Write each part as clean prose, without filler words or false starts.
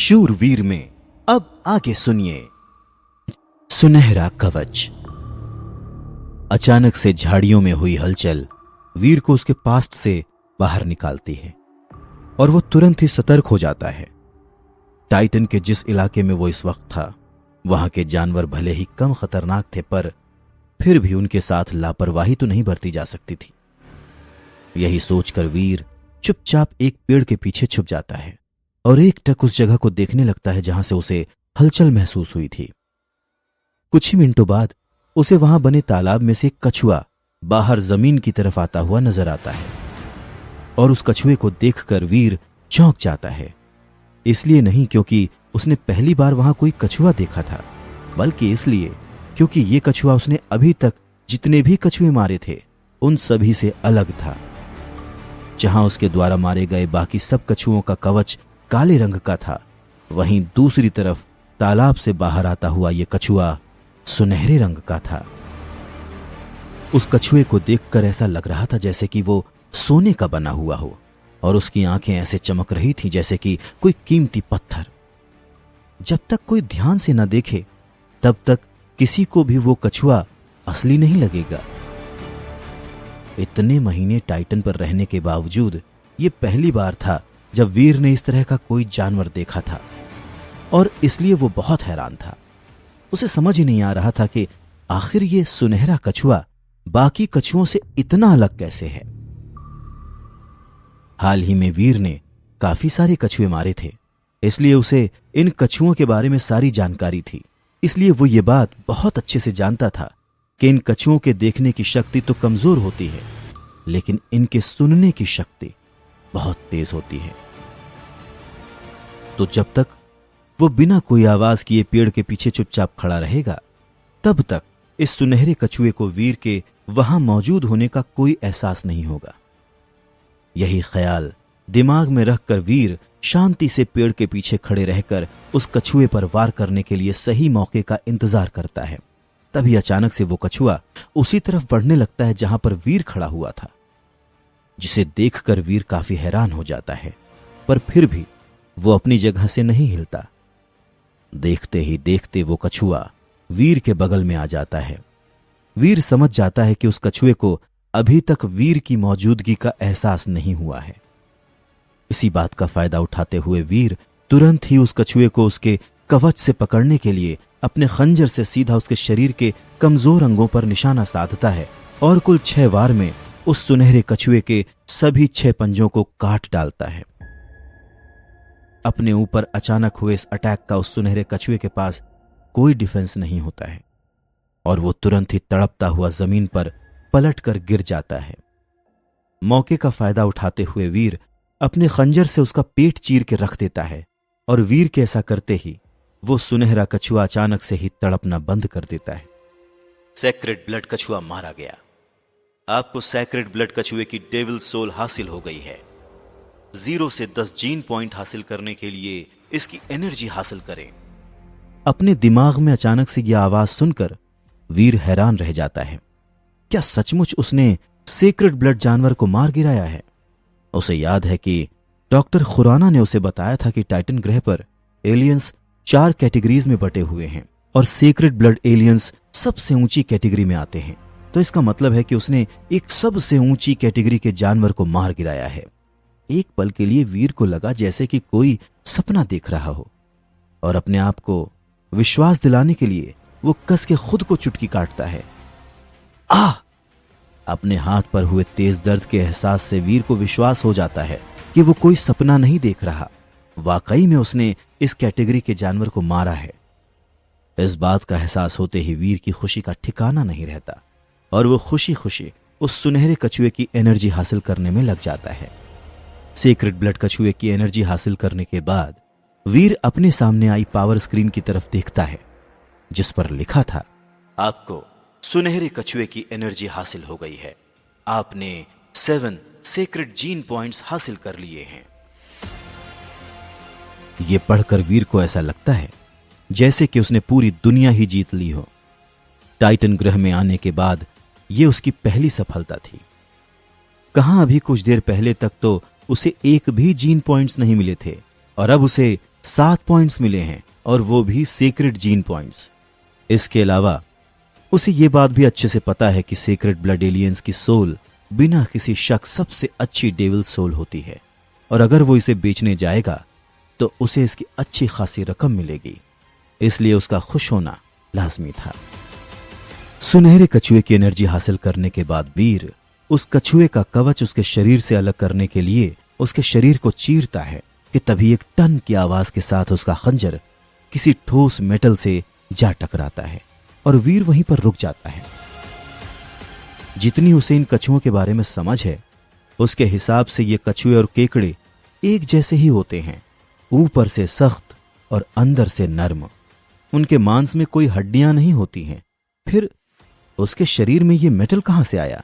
शूरवीर में अब आगे सुनिए। सुनहरा कवच। अचानक से झाड़ियों में हुई हलचल वीर को उसके पास्ट से बाहर निकालती है और वो तुरंत ही सतर्क हो जाता है। टाइटन के जिस इलाके में वो इस वक्त था, वहां के जानवर भले ही कम खतरनाक थे, पर फिर भी उनके साथ लापरवाही तो नहीं बरती जा सकती थी। यही सोचकर वीर चुपचाप एक पेड़ के पीछे छुप जाता है और एकटक उस जगह को देखने लगता है जहां से उसे हलचल महसूस हुई थी। कुछ ही मिनटों बाद उसे वहां बने तालाब में से एक कछुआ बाहर जमीन की तरफ आता हुआ नजर आता है और उस कछुए को देखकर वीर चौंक जाता है। इसलिए नहीं क्योंकि उसने पहली बार वहां कोई कछुआ देखा था, बल्कि इसलिए क्योंकि ये कछुआ उसने अभी तक जितने भी कछुए मारे थे उन सभी से अलग था। जहां उसके द्वारा मारे गए बाकी सब कछुओं का कवच काले रंग का था, वहीं दूसरी तरफ तालाब से बाहर आता हुआ यह कछुआ सुनहरे रंग का था। उस कछुए को देखकर ऐसा लग रहा था जैसे कि वो सोने का बना हुआ हो और उसकी आंखें ऐसे चमक रही थीं जैसे कि कोई कीमती पत्थर। जब तक कोई ध्यान से न देखे तब तक किसी को भी वो कछुआ असली नहीं लगेगा। इतने महीने टाइटन पर रहने के बावजूद ये पहली बार था जब वीर ने इस तरह का कोई जानवर देखा था और इसलिए वो बहुत हैरान था। उसे समझ ही नहीं आ रहा था कि आखिर ये सुनहरा कछुआ बाकी कछुओं से इतना अलग कैसे है। हाल ही में वीर ने काफी सारे कछुए मारे थे, इसलिए उसे इन कछुओं के बारे में सारी जानकारी थी। इसलिए वो ये बात बहुत अच्छे से जानता था कि इन कछुओं के देखने की शक्ति तो कमजोर होती है, लेकिन इनके सुनने की शक्ति बहुत तेज होती है। तो जब तक वो बिना कोई आवाज किए पेड़ के पीछे चुपचाप खड़ा रहेगा, तब तक इस सुनहरे कछुए को वीर के वहां मौजूद होने का कोई एहसास नहीं होगा। यही ख्याल दिमाग में रखकर वीर शांति से पेड़ के पीछे खड़े रहकर उस कछुए पर वार करने के लिए सही मौके का इंतजार करता है। तभी अचानक से वो कछुआ उसी तरफ बढ़ने लगता है जहां पर वीर खड़ा हुआ था, जिसे देखकर वीर काफी हैरान हो जाता है, पर फिर भी वो अपनी जगह से नहीं हिलता। देखते ही देखते वो कछुआ वीर के बगल में आ जाता है। वीर समझ जाता है कि उस कछुए को अभी तक वीर की मौजूदगी का एहसास नहीं हुआ है। इसी बात का फायदा उठाते हुए वीर तुरंत ही उस कछुए को उसके कवच से पकड़ने के लिए अपने खंजर से सीधा उसके शरीर के कमजोर अंगों पर निशाना साधता है और कुल 6 वार में उस सुनहरे कछुए के सभी 6 पंजों को काट डालता है। अपने ऊपर अचानक हुए इस अटैक का उस सुनहरे कछुए के पास कोई डिफेंस नहीं होता है और वो तुरंत ही तड़पता हुआ जमीन पर पलटकर गिर जाता है। मौके का फायदा उठाते हुए वीर अपने खंजर से उसका पेट चीर के रख देता है और वीर के ऐसा करते ही वो सुनहरा कछुआ अचानक से ही तड़पना बंद कर देता है। सैक्रेड ब्लड कछुआ मारा गया। आपको सैक्रेड ब्लड कछुए की डेविल सोल हासिल हो गई है। 0 से 10 जीन पॉइंट हासिल करने के लिए इसकी एनर्जी हासिल करें। अपने दिमाग में अचानक से यह आवाज सुनकर वीर हैरान रह जाता है। क्या सचमुच उसने सेक्रेड ब्लड जानवर को मार गिराया है? उसे याद है कि डॉक्टर खुराना ने उसे बताया था कि टाइटन ग्रह पर एलियंस 4 कैटेगरीज में बटे हुए हैं और सेक्रेड ब्लड एलियंस सबसे ऊंची कैटेगरी में आते हैं। तो इसका मतलब है कि उसने एक सबसे ऊंची कैटेगरी के जानवर को मार गिराया है। एक पल के लिए वीर को लगा जैसे कि कोई सपना देख रहा हो और अपने आप को विश्वास दिलाने के लिए वो कस के खुद को चुटकी काटता है। अपने हाथ पर हुए तेज दर्द के एहसास से वीर को विश्वास हो जाता है कि वो कोई सपना नहीं देख रहा, वाकई में उसने इस कैटेगरी के जानवर को मारा है। इस बात का एहसास होते ही वीर की खुशी का ठिकाना नहीं रहता और वो खुशी खुशी उस सुनहरे कछुए की एनर्जी हासिल करने में लग जाता है। सीक्रेट ब्लड कछुए की एनर्जी हासिल करने के बाद वीर अपने सामने आई पावर स्क्रीन की तरफ देखता है, जिस पर लिखा था, आपको सुनहरे कछुए की एनर्जी हासिल हो गई है। आपने 7 सीक्रेट जीन पॉइंट्स हासिल कर लिए हैं। यह पढ़कर वीर को ऐसा लगता है जैसे कि उसने पूरी दुनिया ही जीत ली हो। टाइटन ग्रह में आने के बाद यह उसकी पहली सफलता थी। कहां अभी कुछ देर पहले तक तो उसे एक भी जीन पॉइंट्स नहीं मिले थे और अब उसे 7 पॉइंट्स मिले हैं, और वो भी सीक्रेट जीन पॉइंट्स। इसके अलावा उसे ये बात भी अच्छे से पता है कि सीक्रेट ब्लड एलियंस की सोल बिना किसी शक सबसे अच्छी डेविल सोल होती है, और अगर वो इसे बेचने जाएगा तो उसे इसकी अच्छी खासी रकम मिलेगी। इसलिए उसका खुश होना लाजमी था। सुनहरे कछुए की एनर्जी हासिल करने के बाद वीर उस कछुए का कवच उसके शरीर से अलग करने के लिए उसके शरीर को चीरता है कि तभी एक टन की आवाज के साथ उसका खंजर किसी ठोस मेटल से जा टकराता है और वीर वहीं पर रुक जाता है। जितनी उसे इन कछुओं के बारे में समझ है, उसके हिसाब से ये कछुए और केकड़े एक जैसे ही होते हैं, ऊपर से सख्त और अंदर से नर्म। उनके मांस में कोई हड्डियां नहीं होती हैं। फिर उसके शरीर में ये मेटल कहां से आया?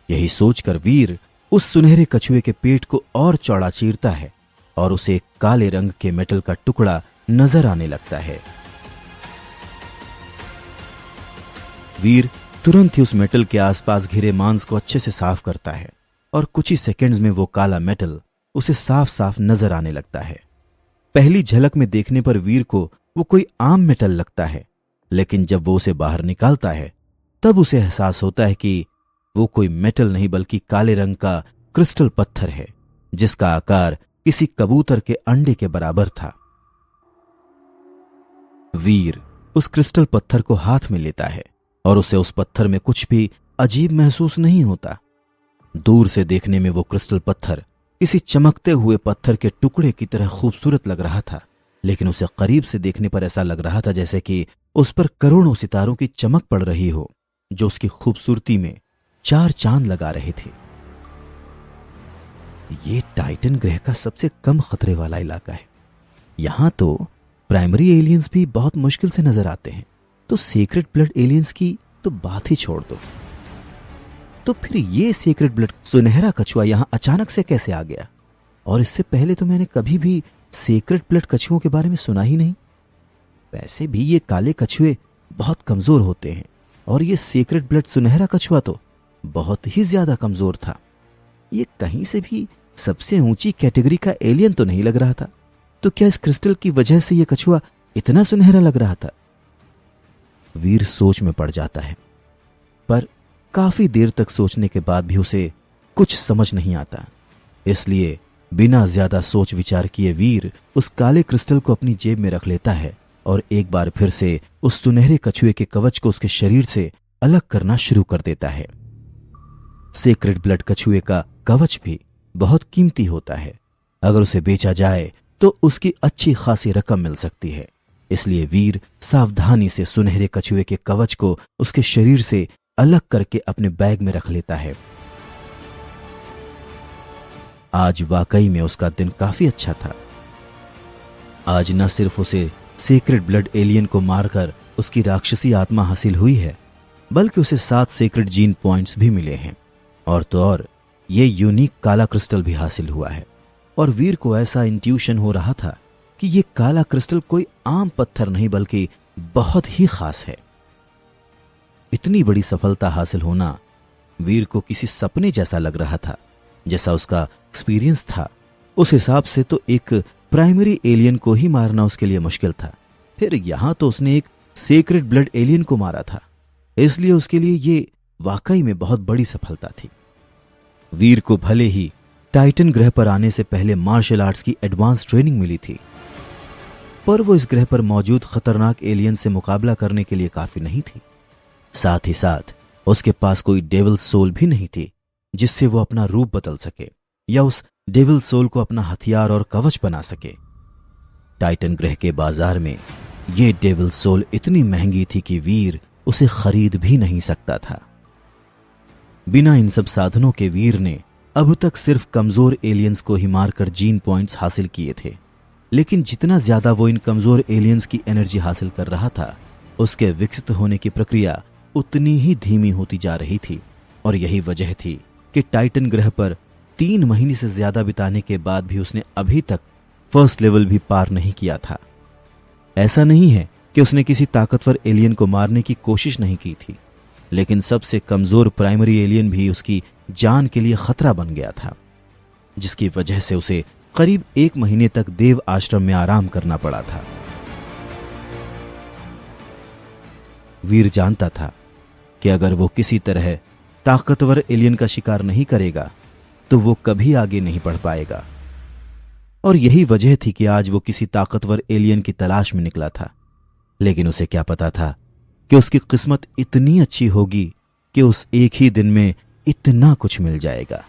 यही सोचकर वीर उस सुनहरे कछुए के पेट को और चौड़ा चीरता है और उसे एक काले रंग के मेटल का टुकड़ा नजर आने लगता है। वीर तुरंत ही उस मेटल के आसपास घिरे मांस को अच्छे से साफ करता है और कुछ ही सेकंड्स में वो काला मेटल उसे साफ साफ नजर आने लगता है। पहली झलक में देखने पर वीर को वो कोई आम मेटल लगता है, लेकिन जब वो उसे बाहर निकालता है तब उसे एहसास होता है कि वो कोई मेटल नहीं बल्कि काले रंग का क्रिस्टल पत्थर है, जिसका आकार किसी कबूतर के अंडे के बराबर था। वीर उस क्रिस्टल पत्थर को हाथ में लेता है और उसे उस पत्थर में कुछ भी अजीब महसूस नहीं होता। दूर से देखने में वो क्रिस्टल पत्थर किसी चमकते हुए पत्थर के टुकड़े की तरह खूबसूरत लग रहा था, लेकिन उसे करीब से देखने पर ऐसा लग रहा था जैसे कि उस पर करोड़ों सितारों की चमक पड़ रही हो, जो उसकी खूबसूरती में 4 चांद लगा रहे थे। ये टाइटन ग्रह का सबसे कम खतरे वाला इलाका है। यहां तो प्राइमरी एलियंस भी बहुत मुश्किल से नजर आते हैं, तो सीक्रेट ब्लड एलियंस की तो बात ही छोड़ दो। तो फिर ये सीक्रेट ब्लड सुनहरा कछुआ यहां अचानक से कैसे आ गया? और इससे पहले तो मैंने कभी भी सीक्रेट ब्लड कछुओं के बारे में सुना ही नहीं। वैसे भी ये काले कछुए बहुत कमजोर होते हैं और ये सीक्रेट ब्लड सुनहरा कछुआ तो बहुत ही ज्यादा कमजोर था। ये कहीं से भी सबसे ऊंची कैटेगरी का एलियन तो नहीं लग रहा था। तो क्या इस क्रिस्टल की वजह से यह कछुआ इतना सुनहरा लग रहा था? वीर सोच में पड़ जाता है, पर काफी देर तक सोचने के बाद भी उसे कुछ समझ नहीं आता। इसलिए बिना ज्यादा सोच विचार किए वीर उस काले क्रिस्टल को अपनी जेब में रख लेता है और एक बार फिर से उस सुनहरे कछुए के कवच को उसके शरीर से अलग करना शुरू कर देता है। सीक्रेट ब्लड कछुए का कवच भी बहुत कीमती होता है। अगर उसे बेचा जाए तो उसकी अच्छी खासी रकम मिल सकती है। इसलिए वीर सावधानी से सुनहरे कछुए के कवच को उसके शरीर से अलग करके अपने बैग में रख लेता है। आज वाकई में उसका दिन काफी अच्छा था। आज न सिर्फ उसे सीक्रेट ब्लड एलियन को मारकर उसकी राक्षसी आत्मा हासिल हुई है, बल्कि उसे 7 सीक्रेट जीन पॉइंट्स भी मिले हैं, और तो और ये यूनिक काला क्रिस्टल भी हासिल हुआ है। और वीर को ऐसा इंट्यूशन हो रहा था कि ये काला क्रिस्टल कोई आम पत्थर नहीं बल्कि बहुत ही खास है। इतनी बड़ी सफलता हासिल होना वीर को किसी सपने जैसा लग रहा था। जैसा उसका एक्सपीरियंस था उस हिसाब से तो एक प्राइमरी एलियन को ही मारना उसके लिए मुश्किल था। फिर यहां तो उसने एक सीक्रेट ब्लड एलियन को मारा था, इसलिए उसके लिए ये वाकई में बहुत बड़ी सफलता थी। वीर को भले ही टाइटन ग्रह पर आने से पहले मार्शल आर्ट्स की एडवांस ट्रेनिंग मिली थी, पर वो इस ग्रह पर मौजूद खतरनाक एलियन से मुकाबला करने के लिए काफी नहीं थी। साथ ही साथ उसके पास कोई डेविल सोल भी नहीं थी जिससे वो अपना रूप बदल सके या उस डेविल सोल को अपना हथियार और कवच बना सके। टाइटन ग्रह के बाजार में ये डेविल सोल इतनी महंगी थी कि वीर उसे खरीद भी नहीं सकता था। बिना इन सब साधनों के वीर ने अब तक सिर्फ कमजोर एलियंस को ही मारकर जीन पॉइंट्स हासिल किए थे, लेकिन जितना ज्यादा वो इन कमजोर एलियंस की एनर्जी हासिल कर रहा था, उसके विकसित होने की प्रक्रिया उतनी ही धीमी होती जा रही थी। और यही वजह थी कि टाइटन ग्रह पर 3 महीने से ज्यादा बिताने के बाद भी उसने अभी तक फर्स्ट लेवल भी पार नहीं किया था। ऐसा नहीं है कि उसने किसी ताकतवर एलियन को मारने की कोशिश नहीं की थी, लेकिन सबसे कमजोर प्राइमरी एलियन भी उसकी जान के लिए खतरा बन गया था, जिसकी वजह से उसे करीब 1 महीने तक देव आश्रम में आराम करना पड़ा था। वीर जानता था कि अगर वो किसी तरह ताकतवर एलियन का शिकार नहीं करेगा तो वो कभी आगे नहीं बढ़ पाएगा। और यही वजह थी कि आज वो किसी ताकतवर एलियन की तलाश में निकला था। लेकिन उसे क्या पता था कि उसकी किस्मत इतनी अच्छी होगी कि उस एक ही दिन में इतना कुछ मिल जाएगा।